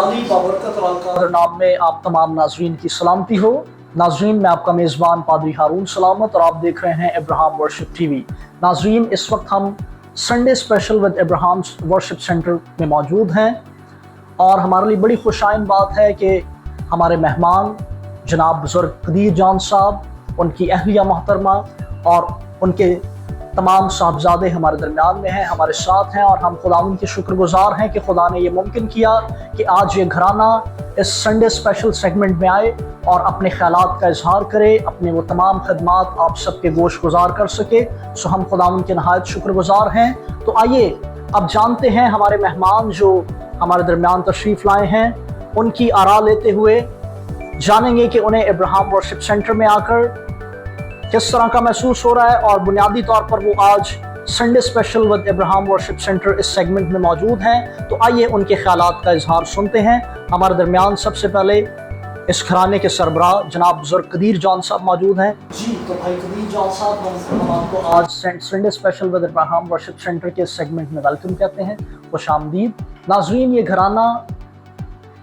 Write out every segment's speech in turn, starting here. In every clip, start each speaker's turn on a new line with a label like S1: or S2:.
S1: खुशहाली बाबरकत और अलकार नाम में आप तमाम नाजरीन की सलामती हो। नाजरीन, मैं आपका मेज़बान पादरी हारून सलामत और आप देख रहे हैं इब्राहिम वर्शिप टीवी। नाजरीन, इस वक्त हम Sunday special with Ibrahim worship centre में मौजूद हैं और हमारे लिए बड़ी खुशाइन बात है कि हमारे मेहमान जनाब बुजुर्ग कदीर जान साहब, उनकी अहलिया मोहतरमा और उनके तमाम साहबजादे हमारे दरमियान में हैं, हमारे साथ हैं और हम खुदावंद के शुक्रगुजार हैं कि खुदा ने ये मुमकिन किया कि आज ये घराना इस संडे स्पेशल सेगमेंट में आए और अपने ख्यालात का इजहार करे, अपने वो तमाम खदमात आप सबके गोश गुजार कर सके। सो हम खुदावंद के नहायत शुक्रगुजार हैं। तो आइए अब जानते हैं हमारे मेहमान जो हमारे दरमियान तशरीफ़ लाए हैं, उनकी आरा लेते हुए जानेंगे कि उन्हें इब्राहिम वर्शिप सेंटर में आकर किस तरह का महसूस हो रहा है और बुनियादी तौर पर वो आज Sunday special with Ibrahim worship centre इस सेगमेंट में मौजूद हैं। तो आइए उनके ख्यालात का इजहार सुनते हैं। हमारे दरमियान सबसे पहले इस घराने के सरबराह जनाब बुजुर्ग कदीर जान साहब मौजूद हैं। जी, तो भाई कदीर जान साहब, हम आपको आज Sunday special with Ibrahim worship centre के सेगमेंट में वेलकम कहते हैं, खुश आमदीद। नाजरीन, ये घराना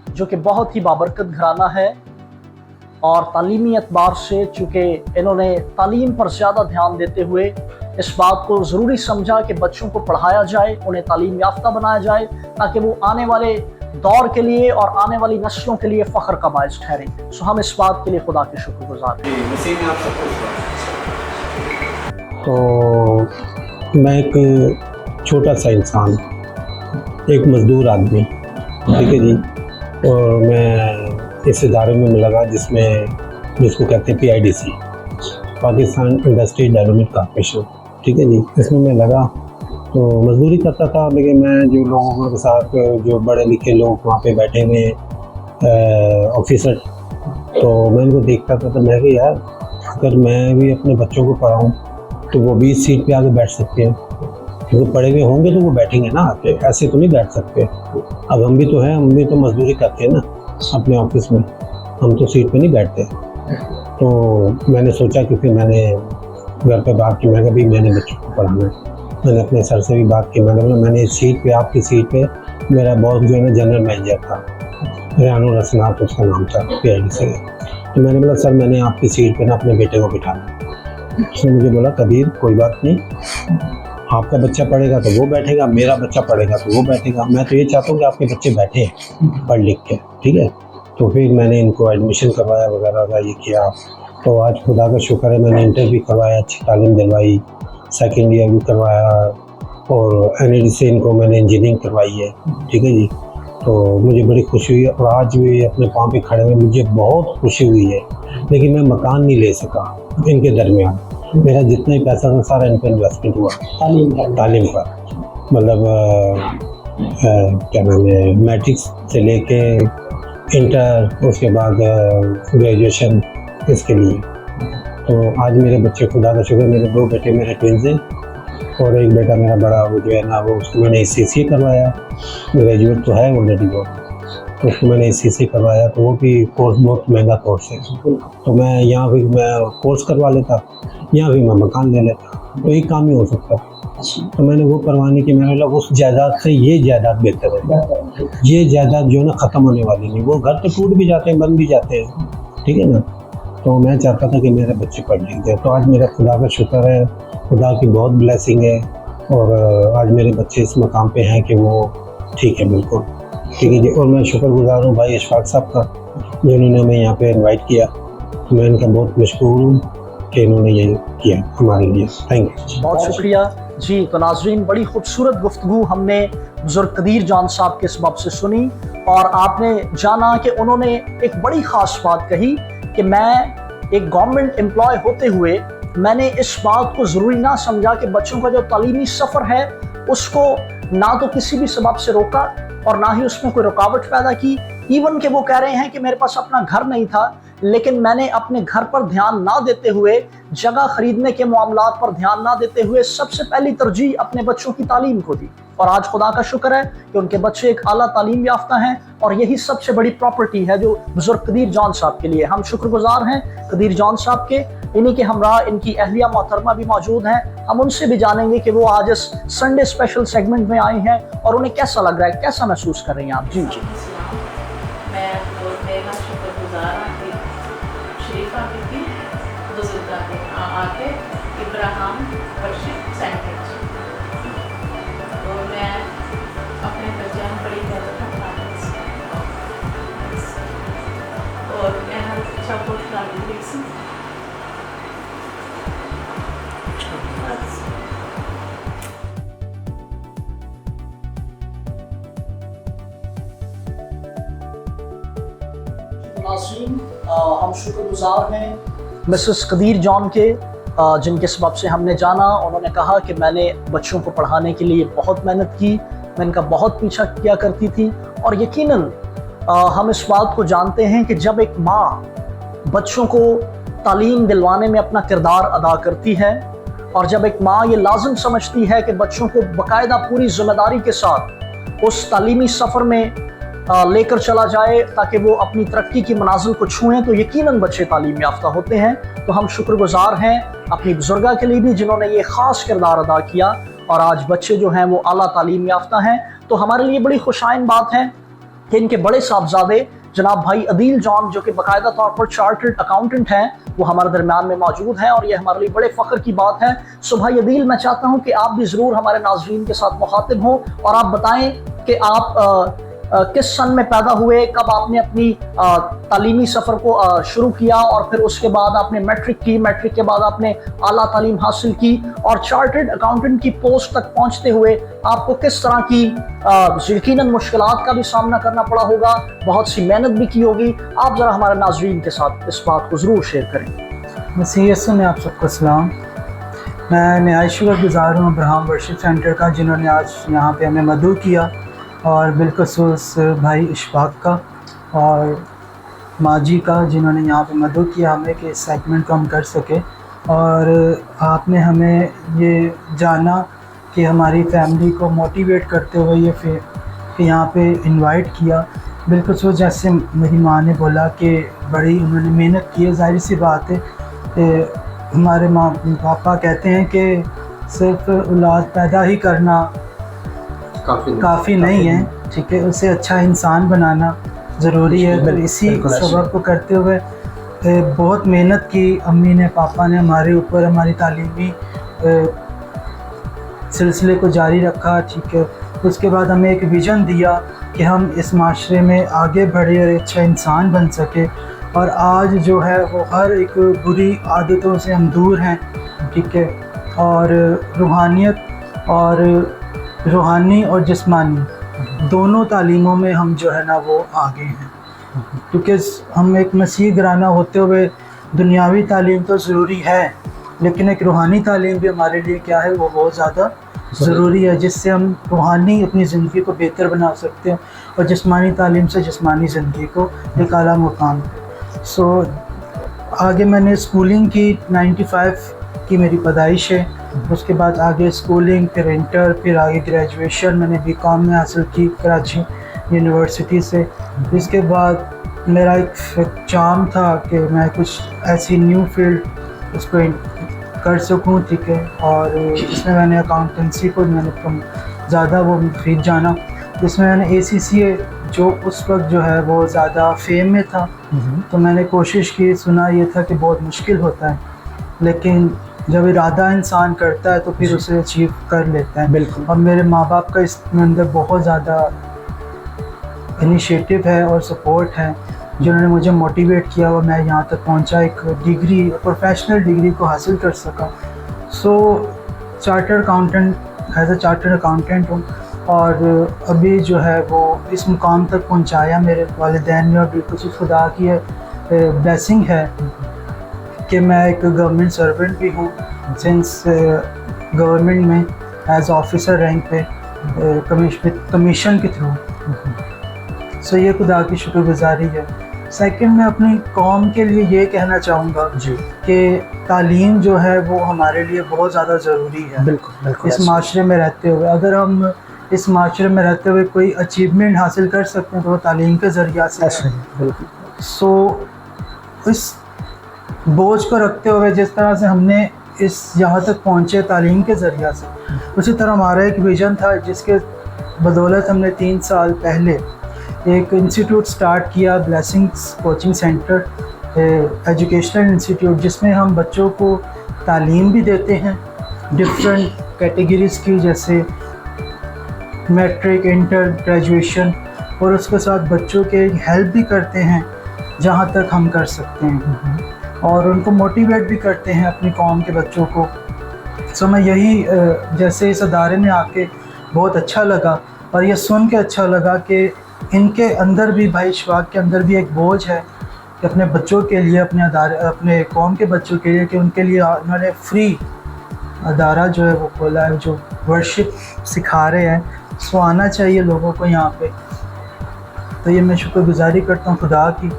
S1: जो कि बहुत ही बाबरकत घराना है और तालीमी एतबार से चूँकि इन्होंने तालीम पर ज़्यादा ध्यान देते हुए इस बात को ज़रूरी समझा कि बच्चों को पढ़ाया जाए, उन्हें तालीम याफ्ता बनाया जाए ताकि वो आने वाले दौर के लिए और आने वाली नस्लों के लिए फ़ख्र का बायस ठहरें। सो हम इस बात के लिए खुदा के शुक्रगुजार हैं।
S2: तो मैं एक छोटा सा इंसान, एक मज़दूर आदमी, ठीक है जी, और मैं इस इदारे में लगा जिसको कहते हैं PIDC, Pakistan industry development corporation, ठीक है जी। इसमें मैं लगा तो मजदूरी करता था, लेकिन मैं जो लोगों के साथ जो बड़े लिखे लोग वहाँ पे बैठे हुए ऑफिसर, तो मैं उनको देखता था तो मैं कहा यार, अगर मैं भी अपने बच्चों को पढ़ाऊँ तो वो भी इस सीट पे आके बैठ सकते हैं, क्योंकि पढ़े हुए होंगे तो वो बैठेंगे ना आके, ऐसे तो नहीं बैठ सकते। अब हम भी तो हैं, हम भी तो मजदूरी करते हैं ना अपने ऑफिस में, हम तो सीट पे नहीं बैठते। तो मैंने सोचा कि फिर मैंने घर पे बात की, मैंने बच्चों को पढ़ाना है। मैंने अपने सर से भी बात की, मैंने बोला मैंने इस सीट पे, आपकी सीट पे, मेरा बॉस जो है ना जनरल मैनेजर था, रेहानुर रसनात उसका नाम था, PIDC का। तो मैंने बोला सर, मैंने आपकी सीट पे ना अपने बेटे को बिठाना। उसने मुझे बोला कदीर कोई बात नहीं, आपका बच्चा पढ़ेगा तो वो बैठेगा, मेरा बच्चा पढ़ेगा तो वो बैठेगा। मैं तो ये चाहता हूँ कि आपके बच्चे बैठे पढ़ लिख के, ठीक है। तो फिर मैंने इनको एडमिशन करवाया वगैरह ये किया। तो आज खुदा का शुक्र है, मैंने इंटर भी करवाया, अच्छी तालीम दिलवाई, सेकेंड ईयर भी करवाया और NAD से इनको मैंने इंजीनियरिंग करवाई है, ठीक है जी। तो मुझे बड़ी खुशी हुई और आज भी अपने पाँव पे खड़े हुए मुझे बहुत खुशी हुई है। लेकिन मैं मकान नहीं ले सका इनके दरमियान, मेरा जितना ही पैसा था सारा इन पर इन्वेस्टमेंट हुआ तालीम पर। मतलब क्या नाम है, मैट्रिक्स से लेके इंटर, उसके बाद ग्रेजुएशन, इसके लिए। तो आज मेरे बच्चे, खुदा का शुक्र, मेरे 2 बेटे मेरे ट्विंस हैं और एक बेटा मेरा बड़ा, वो जो है ना, वो उसको मैंने CCA करवाया, ग्रेजुएट तो है ऑलरेडी वो, तो उसको मैंने CCA करवाया। तो वो भी कोर्स बहुत महंगा कोर्स है, तो मैं यहाँ भी मैं कोर्स करवा लेता, यहाँ भी मैं मकान ले लेता, तो एक काम ही हो सकता। तो मैंने वो करवाने की, मैंने बोला उस जायदाद से ये जायदाद बेहतर है, ये जायदाद जो है ना ख़त्म होने वाली नहीं, वो घर तो टूट भी जाते हैं, बन भी जाते हैं, ठीक है ना। तो मैं चाहता था कि मेरे बच्चे पढ़ लिख जाए। तो आज मेरा खुदा का शुक्र है, खुदा की बहुत ब्लेसिंग है और आज मेरे बच्चे इस मकाम पे हैं कि वो ठीक है, बिल्कुल ठीक है जी। और मैं शुक्रगुजार हूँ भाई इशफाक साहब का, जिन्होंने हमें यहाँ पे इनवाइट किया। मैं इनका बहुत मशकूर हूँ कि इन्होंने ये किया हमारे लिए। थैंक यू,
S1: बहुत शुक्रिया जी। तो नाजरीन, बड़ी खूबसूरत गुफ्तगू हमने बुजुर्ग कदीर जान साहब के सबब से सुनी और आपने जाना कि उन्होंने एक बड़ी ख़ास बात कही कि मैं एक गवर्नमेंट एम्प्लॉय होते हुए मैंने इस बात को ज़रूरी ना समझा कि बच्चों का जो तालीमी सफ़र है उसको ना तो किसी भी सबब से रोका और ना ही उसमें कोई रुकावट पैदा की। इवन कि वो कह रहे हैं कि मेरे पास अपना घर नहीं था, लेकिन मैंने अपने घर पर ध्यान ना देते हुए, जगह खरीदने के मामलात पर ध्यान ना देते हुए सबसे पहली तरजीह अपने बच्चों की तालीम को दी। और आज खुदा का शुक्र है कि उनके बच्चे एक आला तालीम याफ्ता हैं और यही सबसे बड़ी प्रॉपर्टी है जो बुजुर्ग कदीर जान साहब के लिए। हम शुक्रगुजार हैं कदीर जान साहब के। इन्हीं के हमरा इनकी अहलिया मोहतरमा भी मौजूद हैं, हम उनसे भी जानेंगे कि वो आज इस संडे स्पेशल सेगमेंट में आए हैं और उन्हें कैसा लग रहा है, कैसा महसूस कर रही हैं आप। जी जी
S3: मैं और मेरा शुक्रगुजार हाँ कि शरीफा बीबी बुजुर्गा के आके इब्राहिम वर्शिप सेंटर और मैं अपने बच्चों को बड़ी गलत और मैं हर सपोर्ट कर रही थी।
S1: नाज़रीन, हम शुक्रगुजार हैं मिसेस कदीर जॉन के, जिनके सबब से हमने जाना। उन्होंने कहा कि मैंने बच्चों को पढ़ाने के लिए बहुत मेहनत की, मैं इनका बहुत पीछा किया करती थी। और यकीनन हम इस बात को जानते हैं कि जब एक माँ बच्चों को तालीम दिलवाने में अपना किरदार अदा करती है और जब एक माँ ये लाजिम समझती है कि बच्चों को बाकायदा पूरी जिम्मेदारी के साथ उस तालीमी सफ़र में लेकर चला जाए ताकि वो अपनी तरक्की की मनाजिल को छुएं, तो यकीनन बच्चे तालीम याफ्ता होते हैं। तो हम शुक्रगुजार हैं अपनी बुजुर्गा के लिए भी जिन्होंने ये ख़ास किरदार अदा किया और आज बच्चे जो हैं वो आला तालीम याफ्ता हैं। तो हमारे लिए बड़ी खुशाइन बात है कि इनके बड़े साहबजादे जनाब भाई अदील जॉन, जो कि बाकायदा तौर पर चार्टर्ड अकाउंटेंट हैं, वो हमारे दरमियान में मौजूद हैं और ये हमारे लिए बड़े फ़ख्र की बात है। सो भाई अदील, मैं चाहता हूँ कि आप भी ज़रूर हमारे नाज़रीन के साथ मुखातिब हों और आप बताएं कि आप किस सन में पैदा हुए, कब आपने अपनी तालीमी सफ़र को शुरू किया और फिर उसके बाद आपने मैट्रिक की, मैट्रिक के बाद आपने आला तालीम हासिल की और चार्टर्ड अकाउंटेंट की पोस्ट तक पहुंचते हुए आपको किस तरह की यकीनन मुश्किलात का भी सामना करना पड़ा होगा, बहुत सी मेहनत भी की होगी। आप ज़रा हमारे नाज़रीन के साथ इस बात को ज़रूर शेयर करें।
S4: मसीह में आप सबको सलाम। मैं नहायत शुक्रगुजार हूँ इब्राहिम वर्शिप सेंटर का, जिन्होंने आज यहाँ पे हमें मदऊ किया, और बिलखसूस भाई इशफाक का और माजी का, जिन्होंने यहाँ पे मदद किया हमें कि इस सेगमेंट को हम कर सके। और आपने हमें ये जाना कि हमारी फैमिली को मोटिवेट करते हुए ये फिर यहाँ पे इनवाइट किया। बिलखसूस जैसे मेरी माँ ने बोला कि बड़ी उन्होंने मेहनत की है। ज़ाहिर सी बात है कि हमारे माँ पापा कहते हैं कि सिर्फ औलाद पैदा ही करना काफ़ी नहीं है, ठीक है, उससे अच्छा इंसान बनाना ज़रूरी है। तो इसी सबक को करते हुए बहुत मेहनत की अम्मी ने, पापा ने हमारे ऊपर, हमारी तालीमी सिलसिले को जारी रखा, ठीक है। उसके बाद हमें एक विज़न दिया कि हम इस माशरे में आगे बढ़े और अच्छा इंसान बन सके। और आज जो है वो हर एक बुरी आदतों से हम दूर हैं, ठीक है, और रूहानी और जिस्मानी दोनों तालीमों में हम जो है ना वो आगे हैं, क्योंकि हम एक मसीह घराना होते हुए दुनियावी तालीम तो ज़रूरी है, लेकिन एक रूहानी तालीम भी हमारे लिए क्या है, वो बहुत ज़्यादा ज़रूरी है, जिससे हम रूहानी अपनी ज़िंदगी को बेहतर बना सकते हैं और जिस्मानी तालीम से जिस्मानी ज़िंदगी को एक आला मुकाम पे। सो आगे मैंने स्कूलिंग की, 95 की मेरी पैदाइश है। उसके बाद आगे स्कूलिंग, फिर इंटर, फिर आगे ग्रेजुएशन मैंने बीकॉम में हासिल की कराची यूनिवर्सिटी से। इसके बाद मेरा एक चाम था कि मैं कुछ ऐसी न्यू फील्ड उसको कर सकूं, ठीक है, और इसमें मैंने अकाउंटेंसी को मैंने ज़्यादा वो फिर जाना। इसमें मैंने ACCA जो उस वक्त जो है वो ज़्यादा फेम में था, तो मैंने कोशिश की। सुना ये था कि बहुत मुश्किल होता है, लेकिन जब इरादा इंसान करता है तो फिर उसे अचीव कर लेता है।
S1: बिल्कुल।
S4: और मेरे माँ बाप का इसमें अंदर बहुत ज़्यादा इनिशिएटिव है और सपोर्ट है, जिन्होंने मुझे मोटिवेट किया और मैं यहाँ तक पहुँचा, एक डिग्री, प्रोफेशनल डिग्री को हासिल कर सका। So chartered accountant, as a chartered accountant हूँ और अभी जो है वो इस मुकाम तक पहुँचाया मेरे वालिदैन ने। और बिल्कुल खुदा की ब्लेसिंग है कि मैं एक गवर्नमेंट सर्वेंट भी हूँ, सिंस गवर्नमेंट में एज ऑफिसर रैंक पे कमीशन के थ्रू। सो ये खुदा की शुक्रगुजारी है। सेकंड, मैं अपनी कौम के लिए ये कहना चाहूँगा जी कि तालीम जो है वो हमारे लिए बहुत ज़्यादा ज़रूरी है।
S1: बिल्कुल।
S4: इस माशरे में रहते हुए, अगर हम इस माशरे में रहते हुए कोई अचीवमेंट हासिल कर सकते हैं तो वो तालीम के ज़रिया से है।
S1: बिल्कुल।
S4: सो इस बोझ को रखते हुए जिस तरह से हमने इस यहाँ तक पहुँचे तालीम के ज़रिया से, उसी तरह हमारा एक विज़न था जिसके बदौलत हमने 3 साल पहले एक इंस्टीट्यूट स्टार्ट किया, blessings coaching centre educational institute, जिसमें हम बच्चों को तालीम भी देते हैं डिफरेंट कैटेगरीज़ की, जैसे मैट्रिक, इंटर, ग्रेजुएशन, और उसके साथ बच्चों के हेल्प भी करते हैं जहाँ तक हम कर सकते हैं, और उनको मोटिवेट भी करते हैं अपनी कौम के बच्चों को। सो मैं यही जैसे इस अदारे में आके बहुत अच्छा लगा, और ये सुन के अच्छा लगा कि इनके अंदर भी, भाई इशफाक के अंदर भी एक बोझ है कि अपने बच्चों के लिए, अपने कौम के बच्चों के लिए, कि उनके लिए उन्होंने फ्री अदारा जो है वो खोला है, जो वर्शिप सिखा रहे हैं। सो आना चाहिए लोगों को यहाँ पे। तो ये मैं शुक्रगुजारी करता हूँ खुदा की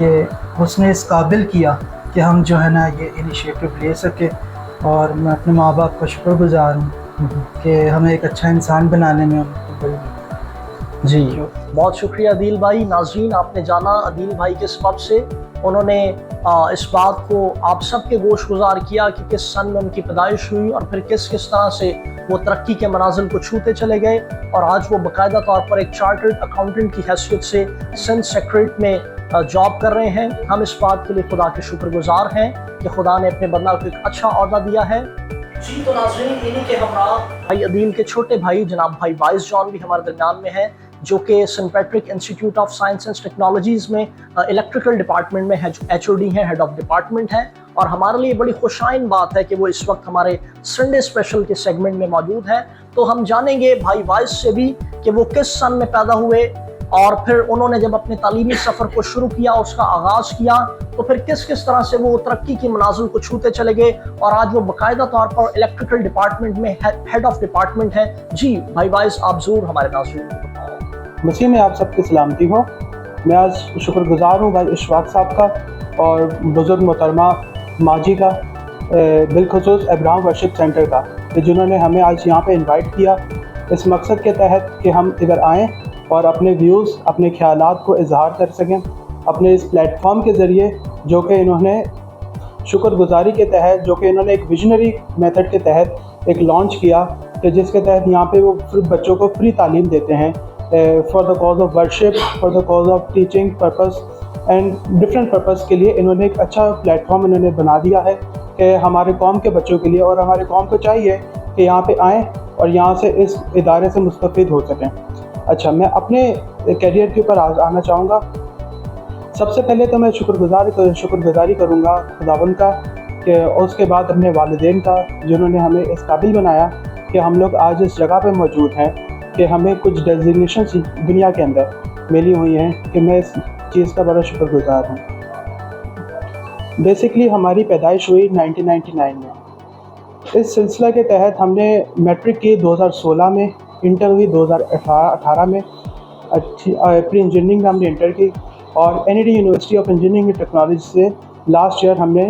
S4: कि उसने इस काबिल किया कि हम जो है ना ये इनिशिएटिव ले सके, और मैं अपने माँ बाप का शुक्रगुजार हूँ कि हमें एक अच्छा इंसान बनाने में उनको
S1: जी बहुत शुक्रिया अदील भाई। नाज़रीन, आपने जाना अदील भाई के सबब से उन्होंने इस बात को आप सबके गोशगुजार किया कि किस सन में उनकी पैदाइश हुई और फिर किस किस तरह से वो तरक्की के मनाजिल को छूते चले गए, और आज वो बाकायदा तौर पर एक चार्टर्ड अकाउंटेंट की हैसियत से सिंध सेक्रेटरीट में जॉब कर रहे हैं। हम इस बात के लिए खुदा के शुक्रगुजार हैं कि खुदा ने अपने बंदा को एक अच्छा ओहदा दिया है। जी तो नाज़रीन, इन्हीं के हमरा भाई अदील के छोटे भाई जनाब भाई वाइस जॉन भी हमारे दरमियान में है, जो कि Saint Patrick Institute of Science and Technologies में इलेक्ट्रिकल डिपार्टमेंट में है, जो HOD हैं, हेड ऑफ डिपार्टमेंट हैं। और हमारे लिए बड़ी खुशाइन बात है कि वो इस वक्त हमारे संडे स्पेशल के सेगमेंट में मौजूद हैं। तो हम जानेंगे भाई वाइस से भी कि वो किस सन में पैदा हुए, और फिर उन्होंने जब अपने तालीमी सफ़र को शुरू किया, उसका आगाज़ किया, तो फिर किस किस तरह से वो तरक्की की मनाजिल को छूते चले गए, और आज वो बाकायदा तौर पर इलेक्ट्रिकल डिपार्टमेंट में हेड ऑफ डिपार्टमेंट है। जी भाई वाइस, आप ज़रूर हमारे नाज़रीन को बताओ।
S5: मसीह में आप सबकी सलामती हो। मैं आज शुक्रगुजार हूँ भाई इशफाक साहब का और बुज़ुर्ग मोहतरमा माजी का, बिलखुसूस अब्राहम वर्शिप सेंटर का, कि जिन्होंने हमें आज यहाँ पे इनवाइट किया इस मकसद के तहत कि हम इधर आएँ और अपने व्यूज़, अपने ख़यालात को इजहार कर सकें अपने इस प्लेटफॉर्म के ज़रिए, जो कि इन्होंने शुक्रगुजारी के तहत, जो कि इन्होंने एक विजनरी मेथड के तहत एक लॉन्च किया, कि जिसके तहत यहाँ पे वो बच्चों को फ्री तालीम देते हैं for the cause of worship, for the cause of teaching purpose and different purpose के लिए इन्होंने एक अच्छा प्लेटफॉर्म इन्होंने बना दिया है कि हमारे कौम के बच्चों के लिए, और हमारे कौम को चाहिए कि यहाँ पे आएँ और यहाँ से इस इदारे से मुस्तफ़ीद हो सकें। अच्छा, मैं अपने कैरियर के ऊपर आज आना चाहूँगा। सबसे पहले तो मैं शुक्रगुजारी करूँगा खुदावंद का, कि उसके बाद अपने वालिदैन का, जिन्होंने हमें इस काबिल बनाया कि हम लोग आज इस जगह पे मौजूद हैं, कि हमें कुछ डेजिग्नेशन दुनिया के अंदर मिली हुई हैं, कि मैं इस चीज़ का बड़ा शुक्रगुजार हूँ। बेसिकली हमारी पैदाइश हुई 1999 में। इस सिलसिला के तहत हमने मैट्रिक की 2016 में, इंटर हुई 2018 में, प्री इंजीनियरिंग में हमने इंटर की, और NED university of engineering and technology से लास्ट ईयर हमने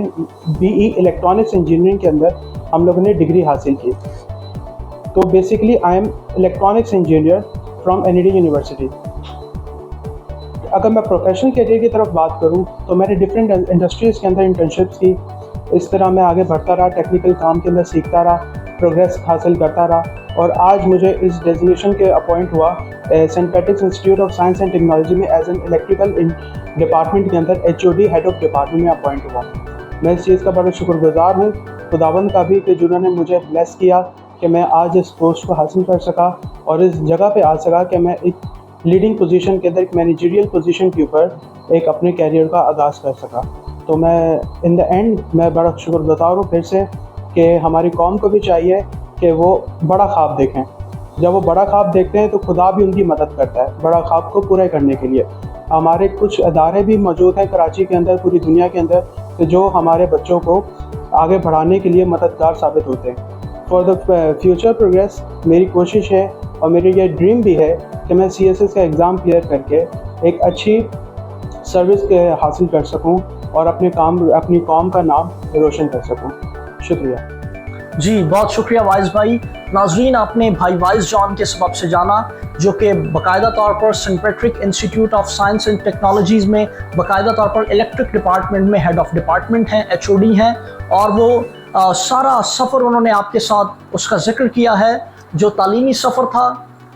S5: BE इलेक्ट्रॉनिक्स इंजीनियरिंग के अंदर हम लोगों ने डिग्री हासिल की। तो basically I am electronics engineer from NED university. अगर मैं प्रोफेशनल कैरियर की तरफ बात करूं तो मैंने डिफरेंट इंडस्ट्रीज़ के अंदर इंटर्नशिप्स की। इस तरह मैं आगे बढ़ता रहा, टेक्निकल काम के अंदर सीखता रहा, प्रोग्रेस हासिल करता रहा, और आज मुझे इस डेजिग्नेशन के अपॉइंट हुआ Saint Patrick's Institute of Science and Technology में एज एन इलेक्ट्रिकल डिपार्टमेंट के अंदर HOD हेड ऑफ डिपार्टमेंट में अपॉइंट हुआ। मैं इस चीज़ का बड़ा शुक्रगुजार हूँ खुदावंद का भी, कि जिन्होंने मुझे ब्लेस किया कि मैं आज इस पोस्ट को हासिल कर सका और इस जगह पे आ सका कि मैं एक लीडिंग पोजीशन के अंदर, एक मैनेजरियल पोजीशन के ऊपर एक अपने कैरियर का आगाज़ कर सका। तो मैं इन द एंड मैं बड़ा शुक्रगुजार हूँ फिर से, कि हमारी कौम को भी चाहिए कि वो बड़ा ख्वाब देखें। जब वो बड़ा ख्वाब देखते हैं तो खुदा भी उनकी मदद करता है बड़ा ख्वाब को पूरा करने के लिए। हमारे कुछ अदारे भी मौजूद हैं कराची के अंदर, पूरी दुनिया के अंदर, जो हमारे बच्चों को आगे बढ़ाने के लिए मददगार साबित होते हैं। फॉर द फ्यूचर प्रोग्रेस मेरी कोशिश है और मेरी ये ड्रीम भी है कि मैं CSS का एग्ज़ाम क्लियर करके एक अच्छी सर्विस हासिल कर सकूं और अपनी कौम का नाम रोशन कर सकूं। शुक्रिया
S1: जी, बहुत शुक्रिया वाइस भाई। नाज़रीन, आपने भाई वाइस जॉन के सबब से जाना, जो कि बाकायदा तौर पर Saint Patrick Institute of Science and Technologies में बाकायदा तौर पर इलेक्ट्रिक डिपार्टमेंट में हेड ऑफ डिपार्टमेंट हैं, HOD हैं, और वो सारा सफ़र उन्होंने आपके साथ उसका जिक्र किया है, जो तालीमी सफ़र था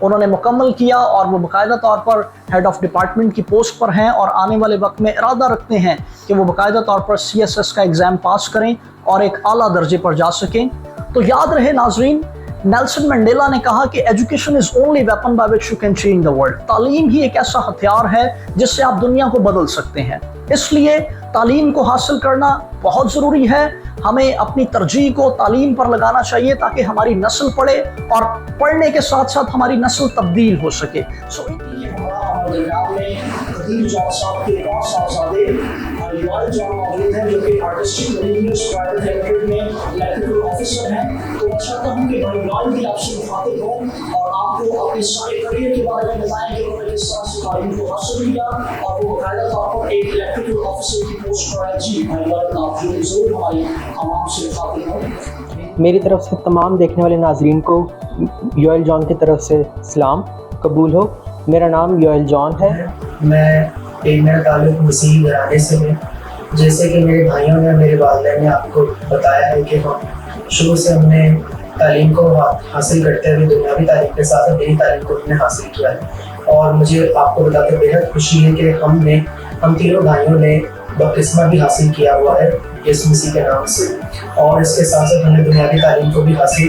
S1: उन्होंने मुकम्मल किया और वो बाकायदा तौर पर हेड ऑफ डिपार्टमेंट की पोस्ट पर हैं और आने वाले वक्त में इरादा रखते हैं कि वो बाकायदा तौर पर CSS का एग्ज़ाम पास करें और एक आला दर्जे पर जा सकें। तो याद रहे नाजरीन, नेल्सन मंडेला ने कहा कि education is only weapon by which you can change the world. तालीम ही एक ऐसा हथियार है जिससे आप दुनिया को बदल सकते हैं। इसलिए तालीम को हासिल करना बहुत ज़रूरी है। हमें अपनी तरजीह को तालीम पर लगाना चाहिए ताकि हमारी नस्ल पढ़े और पढ़ने के साथ साथ हमारी नस्ल तब्दील हो सके। सो जो कि आर्टिस्टिक मैनेजमेंट प्राइवेट लिमिटेड में इलेक्ट्रिकल ऑफिसर हैं। तो मैं चाहता हूं कि भाई लॉयल की आपसे मुखातिब हों और आपको अपने सारे करियर के बारे में बताएं कि उन्होंने किस तरह से तालीम को हासिल किया और वो बाकायदा तौर पर एक इलेक्ट्रिकल ऑफिसर की पोस्ट पर आए। जी भाई लॉयल, आप जो जरूर हमारी आवाम से मुखातिब हों।
S6: मेरी तरफ से तमाम देखने वाले नाजरीन को योएल जॉन की तरफ से सलाम कबूल हो। मेरा नाम योएल जॉन है।
S7: मेरा ताल्लुक मसीही घराने से है। जैसे कि मेरे भाइयों ने, मेरे वालिदैन ने आपको बताया है कि हम शुरू से हमने तालीम को हासिल करते हुए दुनियावी तालीम के साथ दीनी तालीम को हमने हासिल किया है। और मुझे आपको बताकर बेहद खुशी है कि हम तीनों भाइयों ने बपतिस्मा भी हासिल किया हुआ है यीशु मसीह के नाम से, और इसके साथ साथ हमने दुनियावी तालीम को भी हासिल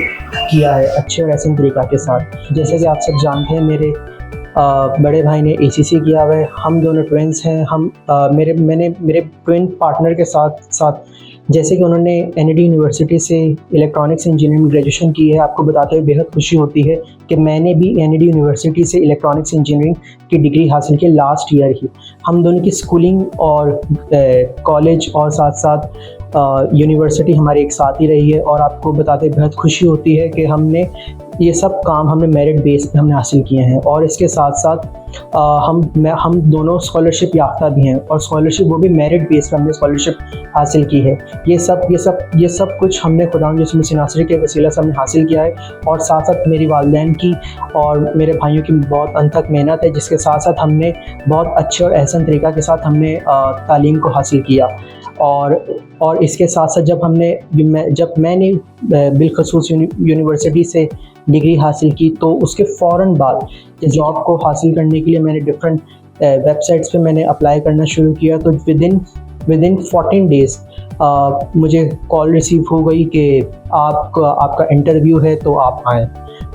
S7: किया है
S6: अच्छे और ऐसे तरीक़ा के साथ। जैसे कि आप सब जानते हैं, मेरे बड़े भाई ने ACC किया हुआ है। हम दोनों ट्विन्स हैं। मैंने मेरे ट्विन पार्टनर के साथ जैसे कि उन्होंने NAD यूनिवर्सिटी से इलेक्ट्रॉनिक्स इंजीनियरिंग ग्रेजुएशन की है। आपको बताते हुए बेहद खुशी होती है कि मैंने भी NAD यूनिवर्सिटी से इलेक्ट्रॉनिक्स इंजीनियरिंग की डिग्री हासिल की लास्ट ईयर ही। हम दोनों की स्कूलिंग और कॉलेज और साथ साथ यूनिवर्सिटी हमारे एक साथ ही रही है। और आपको बताते हुए बेहद खुशी होती है कि ये सब काम हमने मेरिट बेस पे हमने हासिल किए हैं। और इसके साथ साथ हम दोनों स्कॉलरशिप याफ्ता भी हैं, और स्कॉलरशिप वो भी मेरिट बेस पे हमने स्कॉलरशिप हासिल की है। ये सब कुछ हमने खुदा यीशु मसीह नासरी के वसीला से हमने हासिल किया है। और साथ साथ मेरी वालिदैन की और मेरे भाइयों की बहुत अनथक मेहनत है, जिसके साथ साथ हमने बहुत अच्छे और एहसन तरीक़ा के साथ हमने तालीम को हासिल किया। और इसके साथ साथ जब मैंने बिलखसूस यूनिवर्सिटी से डिग्री हासिल की, तो उसके फ़ौरन बाद जॉब को हासिल करने के लिए मैंने डिफरेंट वेबसाइट्स पे मैंने अप्लाई करना शुरू किया। तो विदिन 14 डेज़ मुझे कॉल रिसीव हो गई कि आपका इंटरव्यू है, तो आप आएँ।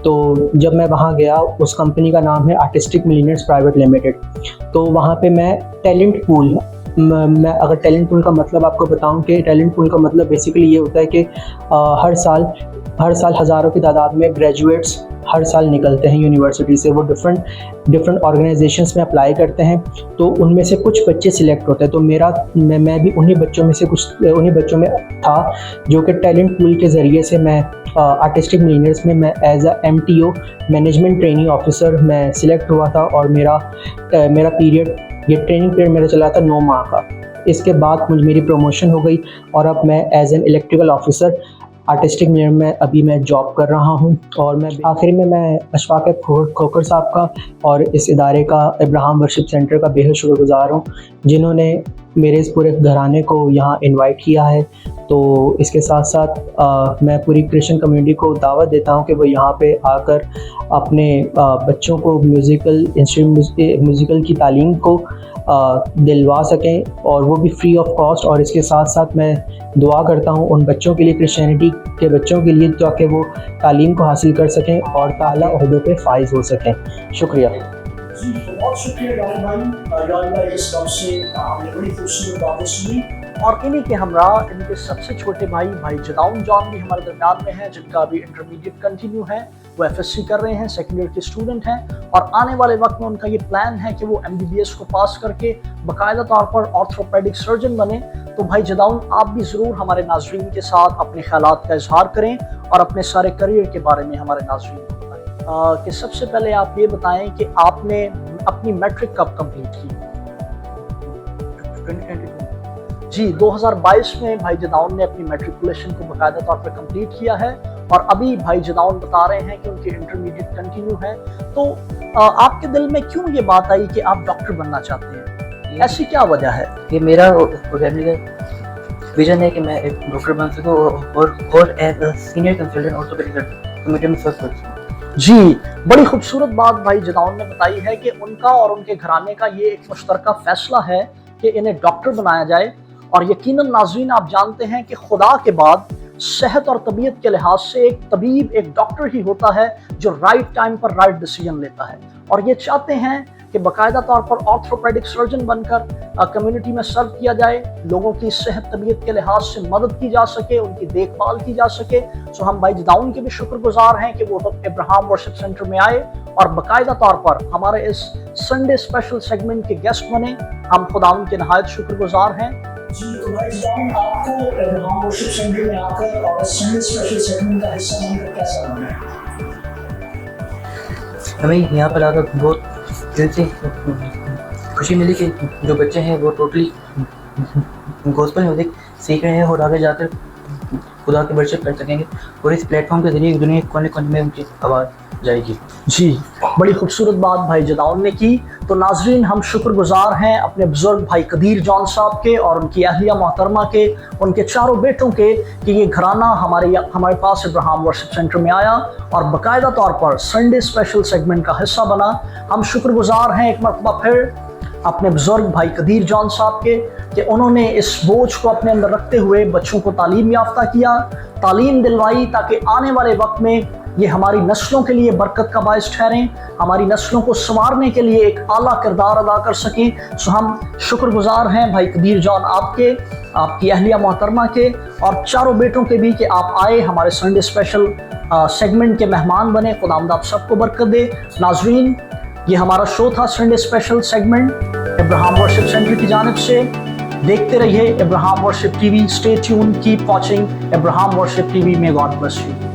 S6: तो जब मैं वहाँ गया, उस कंपनी का नाम है आर्टिस्टिक मिलीनियर्स प्राइवेट लिमिटेड। तो वहाँ पे मैं टैलेंट पूल मैं अगर टैलेंट पूल का मतलब आपको बताऊं कि टैलेंट पूल का मतलब बेसिकली ये होता है कि हर साल हज़ारों की तादाद में ग्रेजुएट्स हर साल निकलते हैं यूनिवर्सिटी से। वो डिफरेंट ऑर्गेनाइजेशंस में अप्लाई करते हैं, तो उनमें से कुछ बच्चे सिलेक्ट होते हैं। तो मैं भी उन्हीं बच्चों में था जो कि टैलेंट पूल के ज़रिए से मैं आर्टिस्टिक मिलीनियर्स में मैं as MTO management training officer मैं सिलेक्ट हुआ था। और मेरा ट्रेनिंग पीरियड मेरा चला था 9 माह का। इसके बाद मेरी प्रमोशन हो गई और अब मैं as an electrical officer Artistic Milliner में अभी मैं जॉब कर रहा हूं। और मैं आखिर में मैं अशफाक खोकर साहब का और इस इदारे का इब्राहिम वर्शिप सेंटर का बेहद शुक्रगुजार हूं, जिन्होंने मेरे इस पूरे घराने को यहाँ इनवाइट किया है। तो इसके साथ साथ मैं पूरी क्रिश्चियन कम्युनिटी को दावत देता हूँ कि वो यहाँ पे आकर अपने बच्चों को म्यूज़िकल की तालीम को दिलवा सकें, और वो भी फ्री ऑफ कॉस्ट। और इसके साथ साथ मैं दुआ करता हूँ उन बच्चों के लिए, क्रिश्चियनिटी के बच्चों के लिए, ताकि वो तालीम को हासिल कर सकें और ताला ओहदों पे फाइज हो सकें। शुक्रिया
S1: जी, बहुत शुक्रिया डॉक्टर भाई। इस वक्त से हमने बड़ी खूबसूरत बातें सुनी और इन्हीं के हमरा इनके सबसे छोटे भाई जदाउन जॉन भी हमारे दरम्यान में हैं, जिनका अभी इंटरमीडिएट कंटिन्यू है। वो FSC कर रहे हैं, सेकेंड ईयर के स्टूडेंट हैं और आने वाले वक्त में उनका ये प्लान है कि वो MBBS को पास करके बाकायदा तौर पर ऑर्थोपेडिक सर्जन बने। तो भाई जदाउन, आप भी ज़रूर हमारे नाजरीन के साथ अपने ख्यालात का इजहार करें और अपने सारे करियर के बारे में हमारे नाजरीन को बताएं। कि सबसे पहले आप ये बताएं कि आपने अपनी मैट्रिक कब कंप्लीट की? 2022 जी, 2022 में भाई जदाउन ने अपनी मैट्रिकुलेशन को बाकायदा तौर पर कंप्लीट किया है और अभी भाई जदाउन बता रहे हैं कि उनकी इंटरमीडिएट कंटिन्यू है। तो आपके दिल में क्यों ये बात आई कि आप डॉक्टर बनना चाहते हैं? ऐसी क्या वजह है?
S8: ये मेरा विजन है कि मैं एक डॉक्टर बन सकूं और as a senior consultant orthopaedic committee में सर्व कर सकूं।
S1: जी, बड़ी खूबसूरत बात भाई जदाउन ने बताई है कि उनका और उनके घराने का ये एक मुश्तरका फैसला है कि इन्हें डॉक्टर बनाया जाए। और यकीनन नाज़रीन, आप जानते हैं कि खुदा के बाद सेहत और तबीयत के लिहाज से एक तबीब, एक डॉक्टर ही होता है जो राइट टाइम पर राइट डिसीजन लेता है। और ये चाहते हैं कि बाकायदा तौर पर ऑर्थोपेडिक सर्जन बनकर कम्युनिटी में सर्व किया जाए, लोगों की सेहत तबीयत के लिहाज से मदद की जा सके, उनकी देखभाल की जा सके। सो हम भाई जदाउन के भी शुक्रगुजार हैं कि वो इब्राहिम वर्शिप सेंटर में आए और बाकायदा तौर पर हमारे इस संडे स्पेशल सेगमेंट के गेस्ट बने। हम खुदावन के नहायत शुक्रगुजार हैं। जी, तो भाई जदाउन, आपको इब्राहिम वर्शिप सेंटर में आकर और संडे स्पेशल सेगमेंट का हिस्सा बनकर कैसा लगा?
S6: हमें यहाँ पर आकर बहुत दिल से खुशी मिली कि जो बच्चे हैं वो टोटली गॉस्पेल म्यूजिक सीख रहे हैं और आगे जाकर खुदा की वर्शिप कर सकेंगे और इस प्लेटफॉर्म के जरिए दुनिया के कोने कोने में उनकी आवाज़ जाएगी।
S1: जी, बड़ी खूबसूरत बात भाई जदाउन ने की। तो नाजरीन, हम शुक्रगुजार हैं अपने बुजुर्ग भाई कदीर जॉन साहब के और उनकी अहलिया मोहतरमा के, उनके चारों बेटों के, कि ये घराना हमारे पास इब्राहिम वर्शिप सेंटर में आया और बाकायदा तौर पर संडे स्पेशल सेगमेंट का हिस्सा बना। हम शुक्रगुजार हैं एक मरतबा फिर अपने बुजुर्ग भाई कदीर जॉन साहब के कि उन्होंने इस बोझ को अपने अंदर रखते हुए बच्चों को तालीम याफ्ता किया, तालीम दिलवाई, ताकि आने वाले वक्त में ये हमारी नस्लों के लिए बरकत का बायस ठहरें, हमारी नस्लों को संवारने के लिए एक आला किरदार अदा कर सकें। सो हम शुक्रगुजार हैं भाई कदीर जॉन आपके, आपकी अहलिया मोहतरमा के और चारों बेटों के भी कि आप आए, हमारे संडे स्पेशल सेगमेंट के मेहमान बने। खुदावंद आप सबको बरकत दे। नाजरीन, ये हमारा शो था Sunday special segment Ibrahim worship centre की जानिब से। देखते रहिए Ibrahim worship TV. Stay tune, keep watching Ibrahim worship TV. May God bless you.